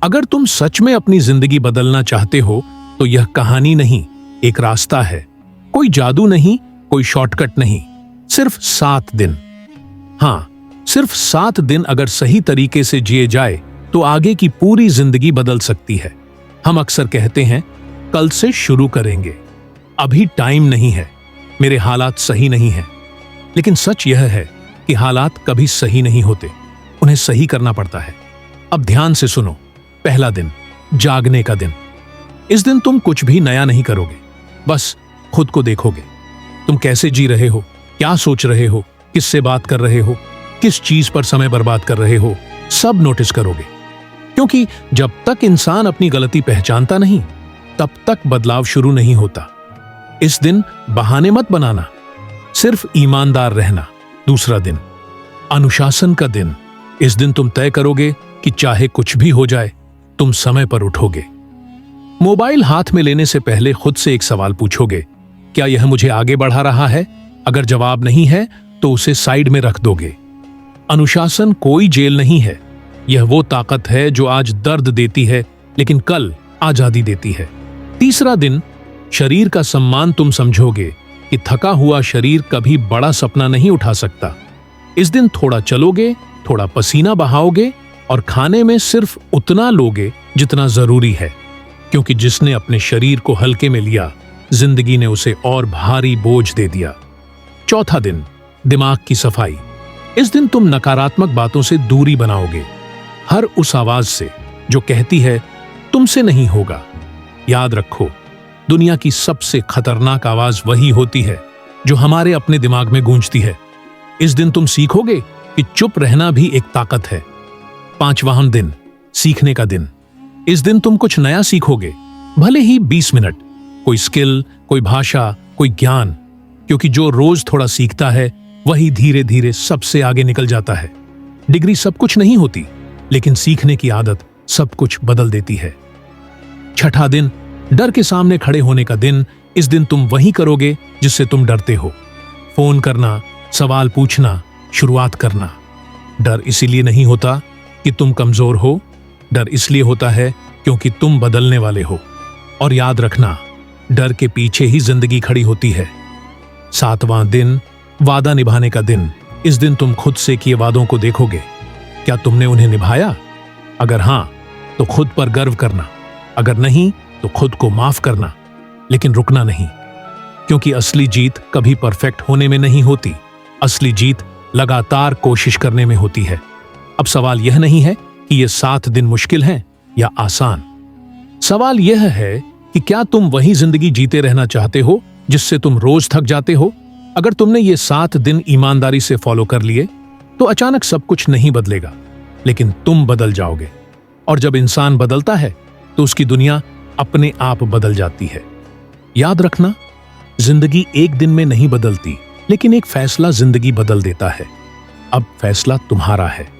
अगर तुम सच में अपनी जिंदगी बदलना चाहते हो तो यह कहानी नहीं, एक रास्ता है। कोई जादू नहीं, कोई शॉर्टकट नहीं, सिर्फ 7 दिन। हाँ, सिर्फ 7 दिन अगर सही तरीके से जिए जाए तो आगे की पूरी जिंदगी बदल सकती है। हम अक्सर कहते हैं कल से शुरू करेंगे, अभी टाइम नहीं है, मेरे हालात सही नहीं हैं। लेकिन सच यह है कि हालात कभी सही नहीं होते, उन्हें सही करना पड़ता है। अब ध्यान से सुनो। पहला दिन, जागने का दिन। इस दिन तुम कुछ भी नया नहीं करोगे, बस खुद को देखोगे। तुम कैसे जी रहे हो, क्या सोच रहे हो, किससे बात कर रहे हो, किस चीज पर समय बर्बाद कर रहे हो, सब नोटिस करोगे। क्योंकि जब तक इंसान अपनी गलती पहचानता नहीं, तब तक बदलाव शुरू नहीं होता। इस दिन बहाने मत बनाना, सिर्फ ईमानदार रहना। दूसरा दिन, अनुशासन का दिन। इस दिन तुम तय करोगे कि चाहे कुछ भी हो जाए, तुम समय पर उठोगे। मोबाइल हाथ में लेने से पहले खुद से एक सवाल पूछोगे, क्या यह मुझे आगे बढ़ा रहा है? अगर जवाब नहीं है तो उसे साइड में रख दोगे। अनुशासन कोई जेल नहीं है, यह वो ताकत है जो आज दर्द देती है लेकिन कल आजादी देती है। तीसरा दिन, शरीर का सम्मान। तुम समझोगे कि थका हुआ शरीर कभी बड़ा सपना नहीं उठा सकता। इस दिन थोड़ा चलोगे, थोड़ा पसीना बहाओगे और खाने में सिर्फ उतना लोगे जितना जरूरी है, क्योंकि जिसने अपने शरीर को हल्के में लिया, जिंदगी ने उसे और भारी बोझ दे दिया। चौथा दिन, दिमाग की सफाई। इस दिन तुम नकारात्मक बातों से दूरी बनाओगे, हर उस आवाज से जो कहती है तुमसे नहीं होगा। याद रखो, दुनिया की सबसे खतरनाक आवाज वही होती है जो हमारे अपने दिमाग में गूंजती है। इस दिन तुम सीखोगे कि चुप रहना भी एक ताकत है। पांचवां दिन, सीखने का दिन। इस दिन तुम कुछ नया सीखोगे, भले ही 20 मिनट, कोई स्किल, कोई भाषा, कोई ज्ञान, क्योंकि जो रोज थोड़ा सीखता है वही धीरे धीरे सबसे आगे निकल जाता है। डिग्री सब कुछ नहीं होती, लेकिन सीखने की आदत सब कुछ बदल देती है। छठा दिन, डर के सामने खड़े होने का दिन। इस दिन तुम वही करोगे जिससे तुम डरते हो। फोन करना, सवाल पूछना, शुरुआत करना। डर इसीलिए नहीं होता कि तुम कमजोर हो, डर इसलिए होता है क्योंकि तुम बदलने वाले हो। और याद रखना, डर के पीछे ही जिंदगी खड़ी होती है। 7वां दिन, वादा निभाने का दिन। इस दिन तुम खुद से किए वादों को देखोगे, क्या तुमने उन्हें निभाया? अगर हां, तो खुद पर गर्व करना, अगर नहीं तो खुद को माफ करना। लेकिन रुकना नहीं, क्योंकि असली जीत कभी परफेक्ट होने में नहीं होती, असली जीत लगातार कोशिश करने में होती है। अब सवाल यह नहीं है कि ये 7 दिन मुश्किल हैं या आसान। सवाल यह है कि क्या तुम वही जिंदगी जीते रहना चाहते हो जिससे तुम रोज थक जाते हो? अगर तुमने ये 7 दिन ईमानदारी से फॉलो कर लिए तो अचानक सब कुछ नहीं बदलेगा, लेकिन तुम बदल जाओगे। और जब इंसान बदलता है तो उसकी दुनिया अपने आप बदल जाती है। याद रखना, जिंदगी एक दिन में नहीं बदलती, लेकिन एक फैसला जिंदगी बदल देता है। अब फैसला तुम्हारा है।